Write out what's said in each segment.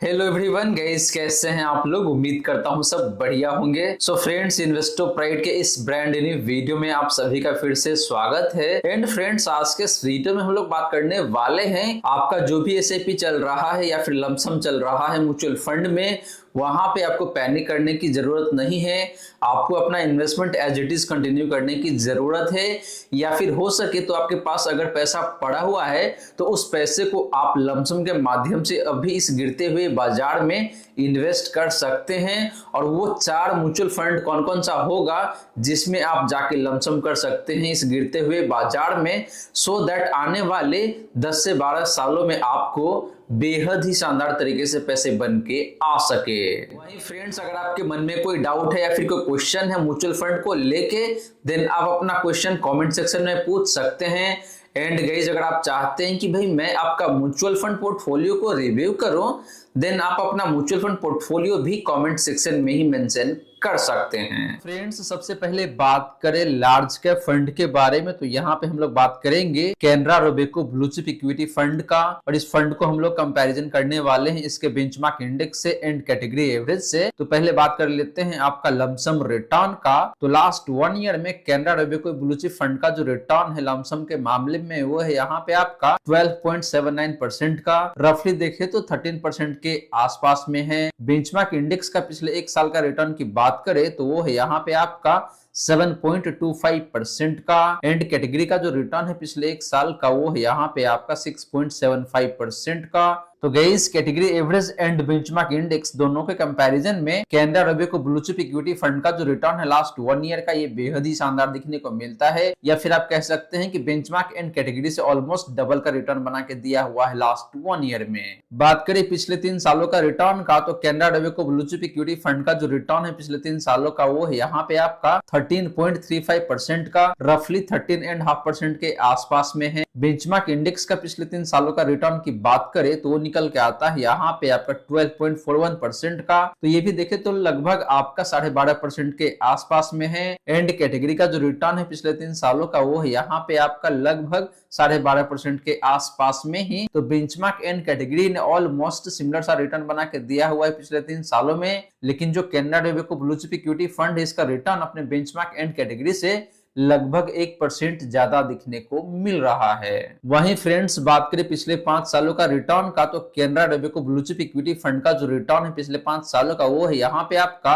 Hello everyone guys, कैसे हैं आप लोग। उम्मीद करता हूं सब बढ़िया होंगे। सो फ्रेंड्स, इन्वेस्टो प्राइड के इस ब्रांड न्यू वीडियो में आप सभी का फिर से स्वागत है। एंड फ्रेंड्स, आज के इस वीडियो में हम लोग बात करने वाले हैं आपका जो भी एसआईपी चल रहा है या फिर लमसम चल रहा है म्यूचुअल फंड में, वहां पे आपको पैनिक करने की जरूरत नहीं है। आपको अपना investment as it is continue करने की जरूरत है, या फिर हो सके तो आपके पास अगर पैसा पड़ा हुआ है तो उस पैसे को आप लमसम के माध्यम से अभी इस गिरते हुए बाजार में इन्वेस्ट कर सकते हैं। और वो 4 म्यूचुअल फंड कौन कौन सा होगा जिसमें आप जाके लमसम कर सकते हैं इस गिरते हुए बाजार में, सो दैट आने वाले 10 से 12 सालों में आपको बेहद ही शानदार तरीके से पैसे बन के आ सके। वहीं फ्रेंड्स, अगर आपके मन में कोई डाउट है या फिर कोई क्वेश्चन है म्यूचुअल फंड को लेके, देन आप अपना क्वेश्चन कमेंट सेक्शन में पूछ सकते हैं। एंड गाइस, अगर आप चाहते हैं कि भाई मैं आपका म्यूचुअल फंड पोर्टफोलियो को रिव्यू करूं, देन आप अपना म्यूचुअल फंड पोर्टफोलियो भी कमेंट सेक्शन में ही मेंशन कर सकते हैं। फ्रेंड्स, सबसे पहले बात करें लार्ज कैप फंड के बारे में, तो यहाँ पे हम लोग बात करेंगे Canara Robeco blue chip equity fund का। और इस फंड को हम लोग कंपैरिजन करने वाले हैं इसके बेंचमार्क इंडेक्स से एंड कैटेगरी एवरेज से। तो पहले बात कर लेते हैं आपका लमसम रिटर्न का। तो लास्ट 1 ईयर में Canara Robeco blue chip fund का जो रिटर्न है लमसम के मामले में, वो है यहाँ पे आपका 12.79% का। रफली देखे तो 13% के आसपास में है। बेंचमार्क इंडेक्स का पिछले 1 साल का रिटर्न की बात करें तो वो है यहाँ पे आपका 7.25% का। एंड कैटेगरी का जो रिटर्न है पिछले 1 साल का, वो है यहाँ पे आपका 6.75% का। तो guys, category average and benchmark index दोनों के कंपैरिजन में Canara Robeco blue chip equity fund का जो रिटर्न है लास्ट 1 ईयर का, ये बेहद ही शानदार दिखने को मिलता है। या फिर आप कह सकते हैं कि बेंचमार्क एंड कैटेगरी से ऑलमोस्ट डबल का रिटर्न बना के दिया हुआ है लास्ट 1 ईयर में। बात करें पिछले 3 सालों का रिटर्न का, तो Canara Robeco blue chip equity fund का जो रिटर्न है पिछले 3 सालों का, वो है यहाँ पे आपका 13.35% का। रफली 13.5% के आसपास में है। बेंचमार्क इंडेक्स का पिछले 3 सालों का रिटर्न की बात करें तो निकल के आता है यहाँ पे आपका 12.41% का। तो ये भी देखे तो लगभग आपका 12.5% के आसपास में है। एंड कैटेगरी का जो रिटर्न है पिछले 3 सालों का, वो है यहाँ पे आपका लगभग 12.5% के आसपास में ही। तो बेंचमार्क एंड कैटेगरी ने ऑलमोस्ट सिमिलर सा रिटर्न बना के दिया हुआ है पिछले 3 सालों में। लेकिन जो Canara Robeco blue chip equity fund है, इसका रिटर्न अपने बेंचमार्क एंड कैटेगरी से लगभग 1% ज्यादा दिखने को मिल रहा है। वहीं फ्रेंड्स, बात करें पिछले 5 सालों का रिटर्न का, तो Canara Robeco blue chip equity fund का जो रिटर्न है पिछले 5 सालों का, वो है यहाँ पे आपका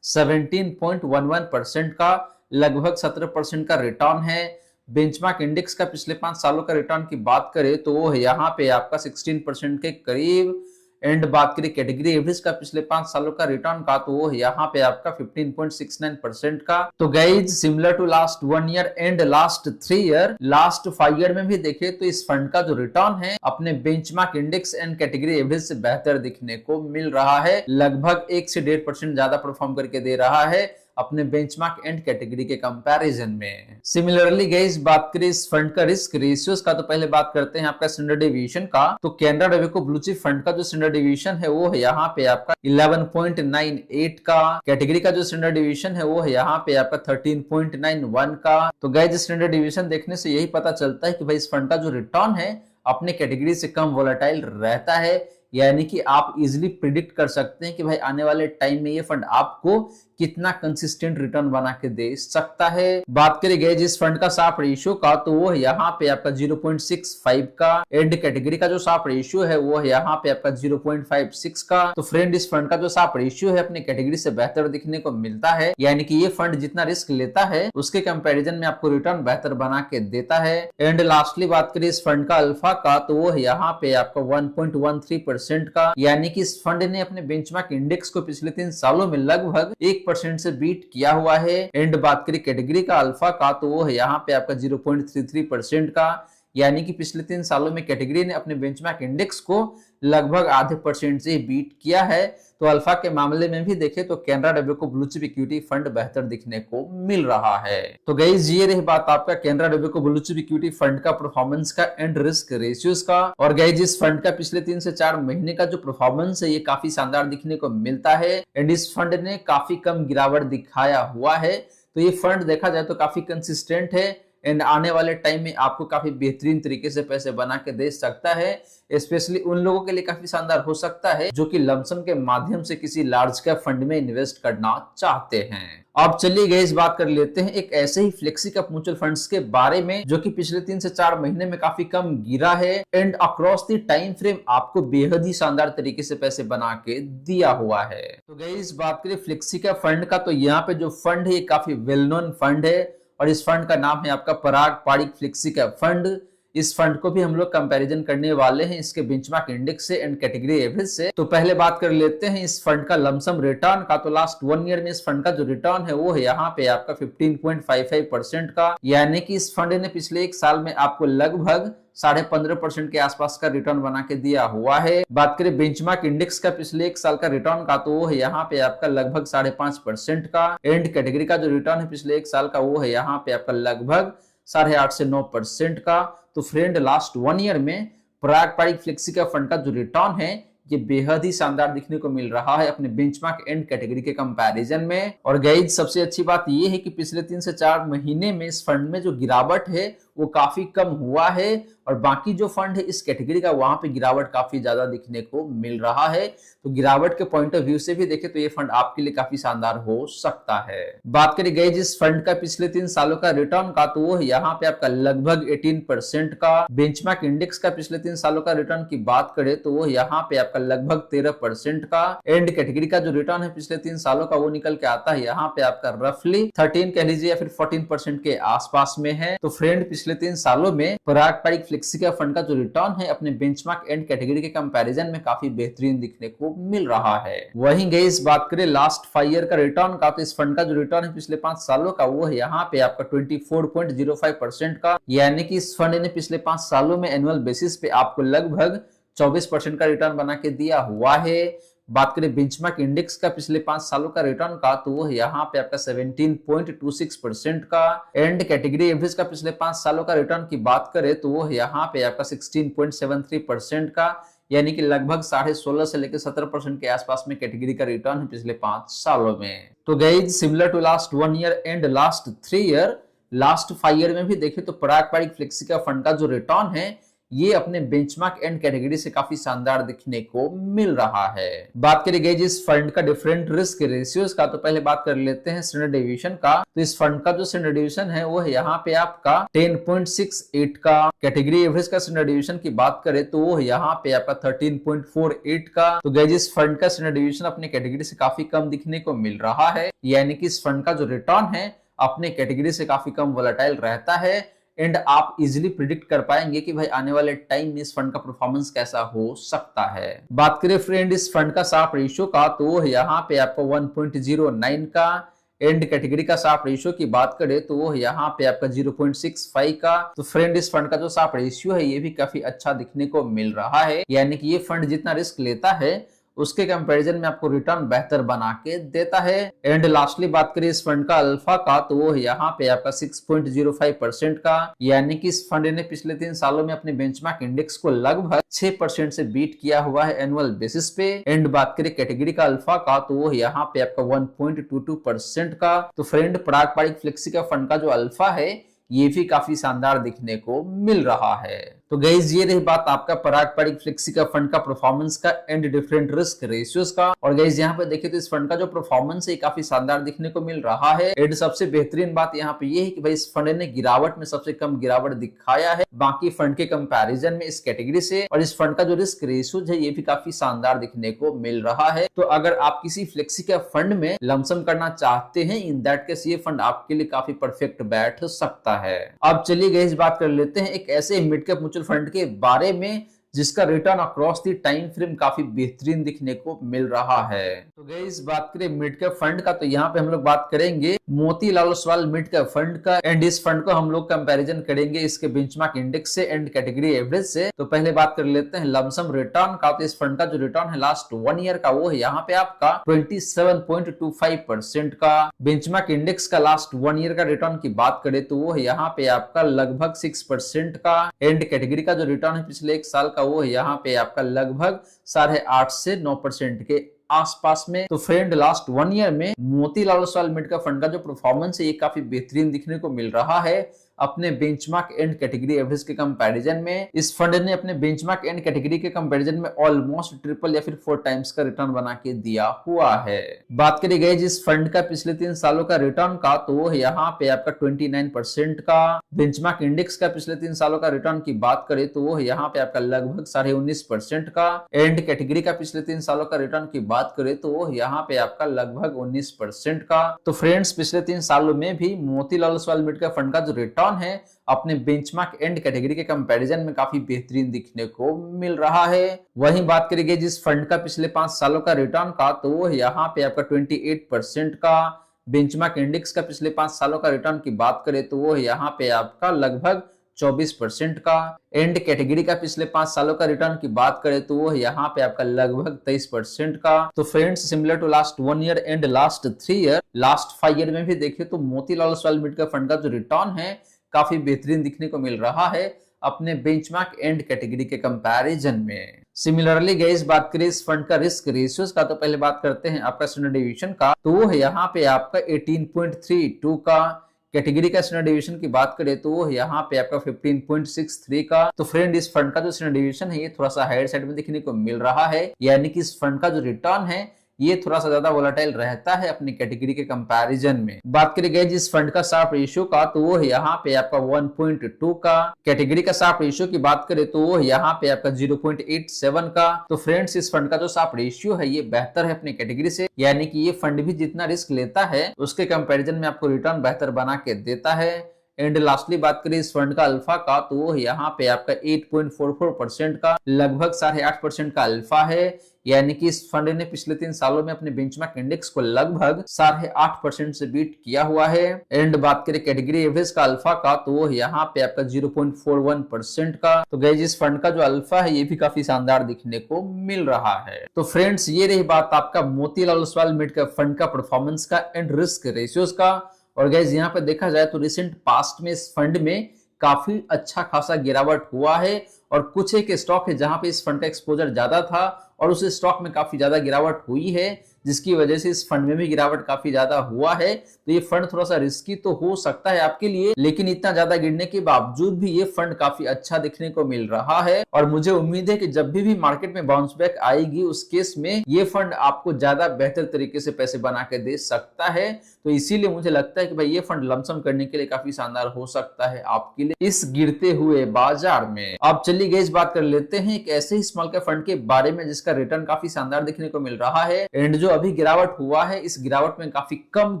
17.11% का। लगभग 17% का रिटर्न है। बेंचमार्क इंडेक्स का पिछले 5 सालों का रिटर्न की बात करें तो वो है यहाँ पे आपका 16% के करीब। एंड बात करें कैटेगरी एवरेज का पिछले 5 सालों का रिटर्न का, तो वो है यहाँ पे आपका 15.69% का। तो guys, similar to last 1 year and last 3 year, last 5 year में भी देखे तो इस फंड का जो रिटर्न है अपने benchmark index and category average से बेहतर दिखने को मिल रहा है। लगभग 1 से 1.5% ज्यादा परफॉर्म करके दे रहा है अपने बेंचमार्क एंड कैटेगरी के कंपैरिजन में। सिमिलरली गाइस, बात करें इस फंड का रिस्क रेशियोज का, तो पहले बात करते हैं आपका स्टैंडर्ड डेविएशन का। तो Canara Robeco blue chip fund का जो स्टैंडर्ड डेविएशन है, वो है यहाँ पे आपका 11.98 का। कैटेगरी का जो स्टैंडर्ड डेविएशन है, वो है यहाँ पे आपका 13.91 का। तो गाइस, स्टैंडर्ड डेविएशन देखने से यही पता चलता है कि भाई इस फंड का जो रिटर्न है अपने कैटेगरी से कम वोलेटाइल रहता है। यानी कि आप इजिली प्रिडिक्ट कर सकते हैं कि भाई आने वाले टाइम में ये फंड आपको कितना कंसिस्टेंट रिटर्न बना के दे सकता है। बात करें गए जिस फंड का साफ रेशियो का, तो वो है यहाँ पे आपका 0.65 का। एंड कैटेगरी का जो साफ रेशियो है, वो है यहाँ पे आपका 0.56 का। तो फ्रेंड, इस फंड का जो साफ रेशियो है अपने कैटेगरी से बेहतर दिखने को मिलता है। यानी कि ये फंड जितना रिस्क लेता है उसके कंपेरिजन में आपको रिटर्न बेहतर बना के देता है। एंड लास्टली बात करें इस फंड का अल्फा का, तो वो है यहाँ पे आपका 1.13% का। यानी कि इस फंड ने अपने बेंचमार्क इंडेक्स को पिछले 3 सालों में लगभग 1% से बीट किया हुआ है। एंड बात करें कैटेगरी का अल्फा का, तो वो है यहाँ पे आपका 0.33% का। यानी कि पिछले 3 सालों में कैटेगरी ने अपने बेंचमार्क इंडेक्स को लगभग आधे % से बीट किया है। तो अल्फा के मामले में भी देखें तो Canara Robeco blue chip equity fund बेहतर दिखने को मिल रहा है। तो गाइस, ये रही बात आपका Canara Robeco blue chip equity fund का परफॉर्मेंस का एंड रिस्क रेशियोज का। और गाइस, इस फंड का पिछले 3 से 4 महीने का जो परफॉर्मेंस है, ये काफी शानदार दिखने को मिलता है। एंड इस फंड ने काफी कम गिरावट दिखाया हुआ है। तो ये फंड देखा जाए तो काफी कंसिस्टेंट है एंड आने वाले टाइम में आपको काफी बेहतरीन तरीके से पैसे बना के दे सकता है। स्पेशली उन लोगों के लिए काफी शानदार हो सकता है जो कि लमसम के माध्यम से किसी लार्ज कैप फंड में इन्वेस्ट करना चाहते हैं। अब चलिए गाइस बात कर लेते हैं एक ऐसे ही फ्लेक्सी कैप म्यूचुअल फंड्स के बारे में जो कि पिछले 3 से 4 महीने में काफी कम गिरा है and across the time frame आपको बेहद ही शानदार तरीके से पैसे बना के दिया हुआ है। तो गाइस बात करें फ्लेक्सी कैप फंड का, तो यहाँ पे जो फंड है ये काफी वेल नोन फंड है और इस फंड का नाम है आपका पराग पारिक फ्लेक्सी कैप फंड। इस फंड को भी हम लोग कंपैरिजन करने वाले हैं इसके बेंचमार्क इंडेक्स से एंड कैटेगरी एवरेज से। तो पहले बात कर लेते हैं इस फंड का लमसम रिटर्न का। तो लास्ट 1 ईयर में इस फंड का जो रिटर्न है वो है यहाँ पे आपका 15.55% का, यानी कि इस फंड ने पिछले 1 साल में आपको लगभग 15.5% के आसपास का रिटर्न बना के दिया हुआ है। बात करें बेंचमार्क इंडेक्स का पिछले 1 साल का रिटर्न का, तो वो है यहाँ पे आपका लगभग 5.5% का एंड कैटेगरी का जो रिटर्न है पिछले 1 साल का वो है यहाँ पे आपका लगभग 8.5 से 9% का। तो फ्रेंड लास्ट 1 ईयर में पराग पारिक फ्लेक्सी का फंड का जो रिटर्न है ये बेहद ही शानदार दिखने को मिल रहा है अपने बेंचमार्क एंड कैटेगरी के कंपैरिजन में। और गाइस सबसे अच्छी बात ये है कि पिछले 3 से 4 महीने में इस फंड में जो गिरावट है वो काफी कम हुआ है और बाकी जो फंड है इस कैटेगरी का वहां पे गिरावट काफी ज्यादा दिखने को मिल रहा है। तो गिरावट के पॉइंट ऑफ व्यू से भी देखें तो ये फंड आपके लिए काफी शानदार हो सकता है। बात करें गई जिस फंड का पिछले 3 सालों का रिटर्न का, तो वो यहाँ पे आपका लगभग 18% का। बेंचमार्क इंडेक्स का पिछले 3 सालों का रिटर्न की बात करें तो वो यहाँ पे आपका लगभग 13% का एंड कैटेगरी का जो रिटर्न है पिछले 3 सालों का वो निकल के आता है यहाँ पे आपका रफली 13 कह लीजिए या फिर 14% के आसपास में है। तो फ्रेंड पिछले 3 सालों में पराग पारिक फ्लेक्सी का फंड का जो रिटर्न है अपने बेंचमार्क एंड कैटेगरी के कंपैरिजन में काफी बेहतरीन दिखने को मिल रहा है। वहीं गाइस बात करें लास्ट 5 ईयर का रिटर्न का, तो इस फंड का जो रिटर्न है पिछले 5 सालों का वो है यहाँ पे आपका 24.05% का, यानी कि इस फंड ने पिछले 5 सालों में एनुअल बेसिस पे आपको लगभग 24% का रिटर्न बना के दिया हुआ है। बात करें बेंचमार्क इंडेक्स का पिछले 5 सालों का रिटर्न का, तो वो यहाँ पे आपका 17.26% का एंड कैटेगरी एवरेज का पिछले 5 सालों का रिटर्न की बात करें तो वो यहाँ पे आपका 16.73% का, यानी कि लगभग 16.5 से लेकर 17% के आसपास में कैटेगरी का रिटर्न है पिछले 5 सालों में। तो guys similar to last 1 year and last 3 year, last 5 year में भी देखें तो पराग पारिक फ्लेक्सी का फंड का जो रिटर्न है ये अपने बेंचमार्क एंड कैटेगरी से काफी शानदार दिखने को मिल रहा है। बात करी गई जिस फंड का डिफरेंट रिस्क रेशियोज का, तो पहले बात कर लेते हैं स्टैंडर्ड डेविएशन का। तो इस फंड का जो स्टैंडर्ड डेविएशन है वो है यहाँ पे आपका 10.68 का। कैटेगरी एवरेज का स्टैंडर्ड डेविएशन की बात करें तो वो है यहाँ पे आपका 13.48 का। तो गाइस इस फंड का स्टैंडर्ड डेविएशन अपने कैटेगरी से काफी कम दिखने को मिल रहा है, यानी कि इस फंड का जो रिटर्न है अपने कैटेगरी से काफी कम वोलेटाइल रहता है एंड आप इजिली प्रिडिक्ट कर पाएंगे कि भाई आने वाले टाइम में इस फंड का परफॉर्मेंस कैसा हो सकता है। बात करें फ्रेंड इस फंड का शार्प रेशियो का, तो यहाँ पे आपका 1.09 का एंड कैटेगरी का शार्प रेशियो की बात करें तो वो यहाँ पे आपका 0.65 का। तो फ्रेंड इस फंड का जो शार्प रेशियो है ये भी काफी अच्छा दिखने को मिल रहा है, यानी कि ये फंड जितना रिस्क लेता है उसके कंपैरिजन में आपको रिटर्न बेहतर बना के देता है। एंड लास्टली बात करें इस फंड का अल्फा का, तो वो यहाँ पे आपका 6.05% का, यानी कि इस फंड ने पिछले 3 सालों में अपने बेंचमार्क इंडेक्स को लगभग 6% से बीट किया हुआ है एनुअल बेसिस पे। एंड बात करें कैटेगरी का अल्फा का, तो वो यहाँ पे आपका 1.22% का। तो फ्रेंड पराग पारिक फ्लेक्सी का फंड का जो अल्फा है ये भी काफी शानदार दिखने को मिल रहा है। तो गाइस ये रही बात आपका पराग पारिक फ्लेक्सी का फंड का परफॉर्मेंस का एंड डिफरेंट रिस्क रेशियोज का। और गाइस यहाँ पे देखें तो इस फंड का जो परफॉर्मेंस है काफी शानदार दिखने को मिल रहा है। एंड सबसे बेहतरीन बात यहाँ पे ये है कि भाई इस फंड ने गिरावट में सबसे कम गिरावट दिखाया है बाकी फंड के कंपैरिजन में इस कैटेगरी से, और इस फंड का जो रिस्क रेशियोज है ये भी काफी शानदार दिखने को मिल रहा है। तो अगर आप किसी फ्लेक्सी के फंड में लमसम करना चाहते हैं इन दैट केस ये फंड आपके लिए काफी परफेक्ट बैठ सकता है। अब चलिए गाइस बात कर लेते हैं एक ऐसे मिड कैप म्यूचुअल फंड के बारे में जिसका return across the time frame काफी बेहतरीन दिखने को मिल रहा है। तो गाइस बात करें मिड कैप फंड का, तो यहाँ पे हम लोग बात करेंगे Motilal Oswal mid cap fund का। एंड इस फंड को हम लोग कंपैरिजन करेंगे इसके बेंचमार्क इंडेक्स से एंड कैटेगरी एवरेज से। तो पहले बात कर लेते हैं लमसम रिटर्न का। तो इस फंड का जो रिटर्न है लास्ट 1 ईयर का वो है यहाँ पे आपका 27.25% का। बेंचमार्क इंडेक्स का लास्ट 1 ईयर का रिटर्न की बात करें तो वो है यहाँ पे आपका लगभग 6% का। एंड कैटेगरी का जो रिटर्न है पिछले 1 साल का वो है यहाँ पे आपका लगभग 8.5 से 9% के आसपास में। तो फ्रेंड लास्ट 1 ईयर में मोतीलाल ओसवाल मिड का फंड का जो परफॉर्मेंस है ये काफी बेहतरीन दिखने को मिल रहा है। अपने बेंचमार्क एंड कैटेगरी एवरेज के कंपैरिजन में। इस फंड ने अपने बेंचमार्क एंड कैटेगरी के कंपैरिजन में ऑलमोस्ट ट्रिपल या फिर 4 टाइम्स का रिटर्न बना के दिया हुआ है। बात करी गई जिस फंड का पिछले 3 सालों का रिटर्न का, तो यहाँ पे आपका 29% का। बेंचमार्क इंडेक्स का पिछले 3 सालों का रिटर्न की बात करें तो वो यहाँ पे आपका लगभग 19.5% का। एंड कैटेगरी का पिछले 3 सालों का रिटर्न की बात करें तो वो यहाँ पे आपका लगभग 19% का। तो फ्रेंड्स, पिछले 3 सालों में भी Motilal Oswal mid cap fund का जो रिटर्न है अपने बेंचमार्क एंड कैटेगरी के कंपैरिजन में काफी बेहतरीन दिखने को मिल रहा है। वहीं बात करेंगे जिस फंड का पिछले 5 सालों का रिटर्न का, तो वो यहाँ पे आपका 28% का। बेंचमार्क इंडेक्स का पिछले 5 सालों का रिटर्न की बात करें तो वो यहाँ पे आपका लगभग 24% का। एंड कैटेगरी का पिछले 5 सालों का रिटर्न की बात करें तो वो यहाँ पे आपका लगभग 23% का। तो friends, similar to last 1 year and last 3 year, last 5 year में भी देखिए तो Motilal Oswal mid cap fund का जो रिटर्न है काफी बेहतरीन दिखने को मिल रहा है अपने बेंचमार्क एंड कैटेगरी के कंपैरिजन में। सिमिलरली गाइस, बात करें इस फंड का रिस्क रेशियोज का, तो पहले बात करते हैं आपका स्टैंडर्ड डिवीजन का, तो वो है यहाँ पे आपका 18.32 का। कैटेगरी का स्टैंडर्ड डिवीजन की बात करें तो वो यहाँ पे आपका 15.63 का। तो फ्रेंड, इस फंड का जो स्टैंडर्ड डिवीजन है ये थोड़ा सा हायर साइड में देखने को मिल रहा है, यानी कि इस फंड का जो रिटर्न है ये थोड़ा सा ज्यादा वोलेटाइल रहता है अपनी कैटेगरी के कंपैरिजन में। बात करी गई जिस फंड का शार्प रेशियो का, तो वो यहाँ पे आपका 1.2 का। कैटेगरी का शार्प रेशियो की बात करें तो वो यहाँ पे आपका 0.87 का। तो फ्रेंड्स, इस फंड का जो शार्प रेशियो है ये बेहतर है अपनी कैटेगरी से, यानी कि ये फंड भी जितना रिस्क लेता है उसके कंपैरिजन में आपको रिटर्न बेहतर बना के देता है। एंड लास्टली बात करें इस फंड का अल्फा का, तो वो यहाँ पे आपका 8.44% का, लगभग 8.5% का अल्फा है, यानी कि इस फंड ने पिछले 3 सालों में अपने बेंचमार्क इंडेक्स को लगभग 8.5% से बीट किया हुआ है। एंड बात करें कैटेगरी एवरेज का अल्फा का, तो वो यहाँ पे आपका 0.41% का। तो गाइस, इस फंड का जो अल्फा है ये भी काफी शानदार दिखने को मिल रहा है। तो फ्रेंड्स, ये रही बात आपका Motilal Oswal mid cap fund का परफॉर्मेंस का एंड रिस्क रेशियोज का। और गाइस, यहाँ पे देखा जाए तो रिसेंट पास्ट में इस फंड में काफी अच्छा खासा गिरावट हुआ है, और कुछ एक स्टॉक है जहां पे इस फंड का एक्सपोजर ज्यादा था और उस स्टॉक में काफी ज्यादा गिरावट हुई है, जिसकी वजह से इस फंड में भी गिरावट काफी ज्यादा हुआ है। तो ये फंड थोड़ा सा रिस्की तो हो सकता है आपके लिए, लेकिन इतना ज्यादा गिरने के बावजूद भी ये फंड काफी अच्छा दिखने को मिल रहा है। और मुझे उम्मीद है कि जब भी मार्केट में बाउंस बैक आएगी उस केस में ये फंड आपको ज्यादा बेहतर तरीके से पैसे बना के दे सकता है। तो इसीलिए मुझे लगता है कि भाई ये फंड लमसम करने के लिए काफी शानदार हो सकता है आपके लिए इस गिरते हुए बाजार में। अब चलिए गाइस, बात कर लेते हैं एक ऐसे ही स्मॉल कैप फंड के बारे में जिसका रिटर्न काफी शानदार दिखने को मिल रहा है, एंड जो अभी गिरावट हुआ है इस गिरावट में काफी कम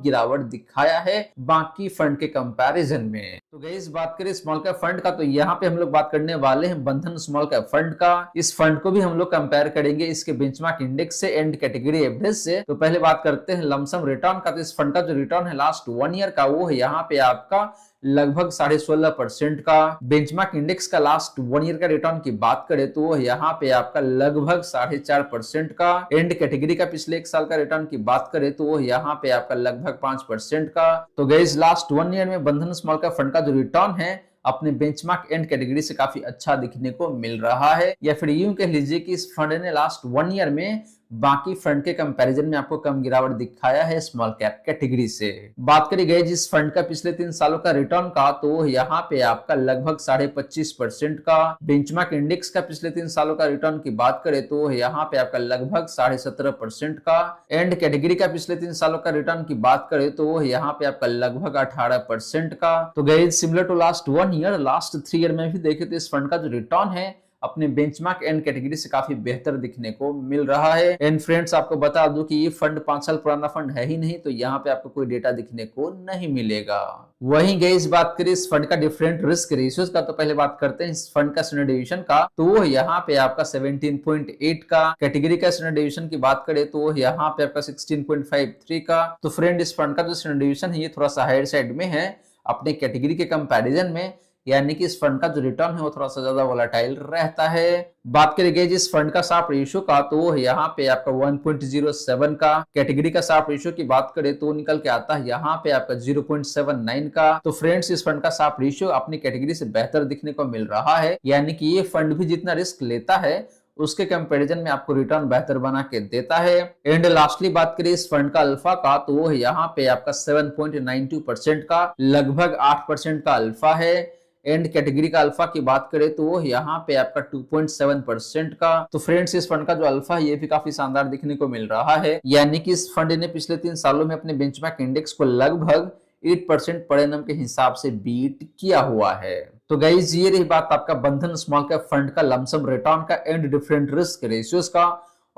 गिरावट दिखाया है बाकी फंड के कंपैरिजन में। तो गाइस, बात करें स्मॉल कैप फंड का, तो यहाँ पे हम लोग बात करने वाले हैं बंधन स्मॉल कैप फंड का। इस फंड को भी हम लोग कंपेयर करेंगे इसके बेंचमार्क इंडेक्स से एंड कैटेगरी एवरेज से। तो पहले बात करते हैं लमसम रिटर्न का, तो इस फंड का जो रिटर्न है लास्ट 1 ईयर का वो है यहाँ पे आपका लगभग 16.5% का। बेंचमार्क इंडेक्स का लास्ट 1 ईयर का रिटर्न की बात करें तो यहाँ पे आपका लगभग 4.5% का। एंड कैटेगरी का पिछले 1 साल का रिटर्न की बात करें तो यहाँ पे आपका लगभग 5% का। तो गाइस, लास्ट 1 ईयर में बंधन स्मॉल कैप फंड का जो रिटर्न है अपने बेंचमार्क एंड कैटेगरी से काफी अच्छा दिखने को मिल रहा है, या फिर यूं कह लीजिए कि इस फंड ने लास्ट 1 ईयर में बाकी फंड के कंपैरिजन में आपको कम गिरावट दिखाया है स्मॉल कैप कैटेगरी से। बात करी गई जिस फंड का पिछले 3 सालों का रिटर्न का, तो यहाँ पे आपका लगभग 25.5% का। बेंचमार्क इंडेक्स का पिछले 3 सालों का रिटर्न की बात करें तो यहाँ पे आपका लगभग 17.5% का। एंड कैटेगरी का पिछले 3 सालों का रिटर्न की बात करें तो यहाँ पे आपका लगभग 18% का। तो guys, similar to last 1 year, last 3 year में भी देखे तो इस फंड का जो रिटर्न है अपने बेंचमार्क एंड कैटेगरी से काफी बेहतर दिखने को मिल रहा है। एंड फ्रेंड्स, आपको बता दूं कि ये फंड 5 साल पुराना फंड है ही नहीं, तो यहाँ पे आपको कोई डेटा दिखने को नहीं मिलेगा। वहीं गाइस, बात करें इस फंड का डिफरेंट रिस्क रेशियोज का, तो पहले बात करते हैं इस फंड का स्टैंडर्ड डिवीजन का, तो वो यहाँ पे आपका 17.8 का। कैटेगरी का स्टैंडर्ड डिवीजन की बात करें तो यहाँ पे आपका 16.53 का। तो फ्रेंड, इस फंड का जो स्टैंडर्ड डिवीजन है ये थोड़ा सा हायर साइड में है अपने कैटेगरी के कंपैरिजन में, यानी कि इस फंड का जो रिटर्न है वो थोड़ा सा ज्यादा वोलेटाइल रहता है। बात करें गई जिस फंड का शार्प रेशियो का, तो यहाँ पे आपका 1.07 का। कैटेगरी का शार्प रेशियो की बात करें तो निकल के आता है यहाँ पे आपका 0.79 का। तो फ्रेंड्स, इस फंड का शार्प रेशियो अपनी कैटेगरी से बेहतर दिखने को मिल रहा है, यानी कि ये फंड भी जितना रिस्क लेता है उसके कंपैरिजन में आपको रिटर्न बेहतर बना के देता है। एंड लास्टली बात करें इस फंड का अल्फा का, तो वो यहाँ पे आपका 7.92% का, लगभग 8% का अल्फा है। एंड कैटेगरी का अल्फा की बात करें तो वो यहाँ पे आपका 2.7% का। तो फ्रेंड्स इस फंड का जो अल्फा है ये भी काफी शानदार दिखने को मिल रहा है, यानी कि इस फंड ने पिछले 3 सालों में अपने बेंचमार्क इंडेक्स को लगभग 8% पर एनम के हिसाब से बीट किया हुआ है। तो गाइस ये रही बात आपका बंधन स्मॉल कैप फंड का लमसम रिटर्न का एंड डिफरेंट रिस्क रेशियोज का।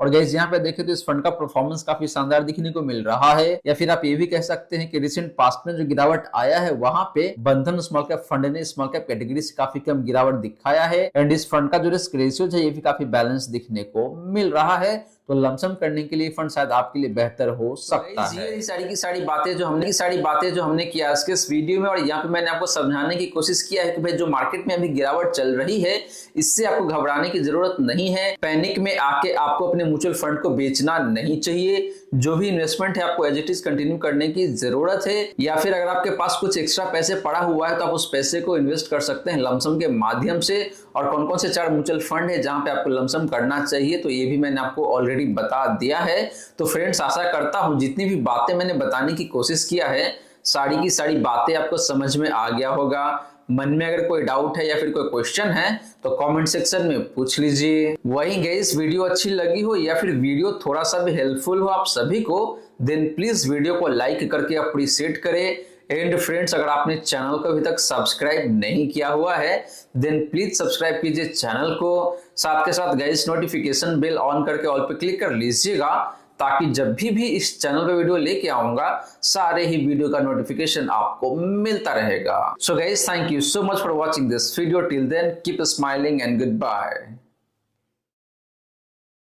और गाइस यहाँ पे देखें तो इस फंड का परफॉर्मेंस काफी शानदार दिखने को मिल रहा है, या फिर आप ये भी कह सकते हैं कि रिसेंट पास्ट में जो गिरावट आया है वहां पे बंधन स्मॉल कैप फंड ने स्मॉल कैप कैटेगरी से काफी कम गिरावट दिखाया है। एंड इस फंड का जो रिस्क रेशियो है ये भी काफी बैलेंस दिखने को मिल रहा है। तो लमसम करने के लिए फंड शायद आपके लिए बेहतर हो सकता है। ये सारी की सारी बातें जो हमने किया आज के इस वीडियो में, और यहाँ पे मैंने आपको समझाने की कोशिश किया है कि भाई जो मार्केट में अभी गिरावट चल रही है इससे आपको घबराने की जरूरत नहीं है। पैनिक में आके आपको अपने म्यूचुअल फंड को बेचना नहीं चाहिए। जो भी इन्वेस्टमेंट है आपको एज इट इज कंटिन्यू करने की जरूरत है, या फिर अगर आपके पास कुछ एक्स्ट्रा पैसे पड़ा हुआ है तो आप उस पैसे को इन्वेस्ट कर सकते हैं लमसम के माध्यम से। और कौन कौन से 4 म्यूचुअल फंड है जहां पे आपको लमसम करना चाहिए तो ये भी मैंने आपको ऑलरेडी बता दिया है। तो फ्रेंड्स आशा करता हूं जितनी भी बातें मैंने बताने की कोशिश किया है सारी की सारी बातें आपको समझ में आ गया होगा। मन में अगर कोई डाउट है या फिर कोई क्वेश्चन है तो कमेंट सेक्शन में पूछ लीजिए। वहीं गाइस वीडियो अच्छी लगी हो या फिर वीडियो थोड़ा सा भी हेल्पफुल हो आप सभी को, देन प्लीज वीडियो को लाइक करके अप्रिशिएट करें। एंड फ्रेंड्स अगर आपने चैनल को अभी तक सब्सक्राइब नहीं किया हुआ है देन प्लीज सब्सक्राइब कीजिए चैनल को। साथ के साथ गाइस नोटिफिकेशन बेल ऑन करके ऑल पे क्लिक कर लीजिएगा, ताकि जब भी इस चैनल पे वीडियो लेके आऊंगा सारे ही वीडियो का नोटिफिकेशन आपको मिलता रहेगा। So guys thank you so much for watching this video. Till then keep smiling and good bye.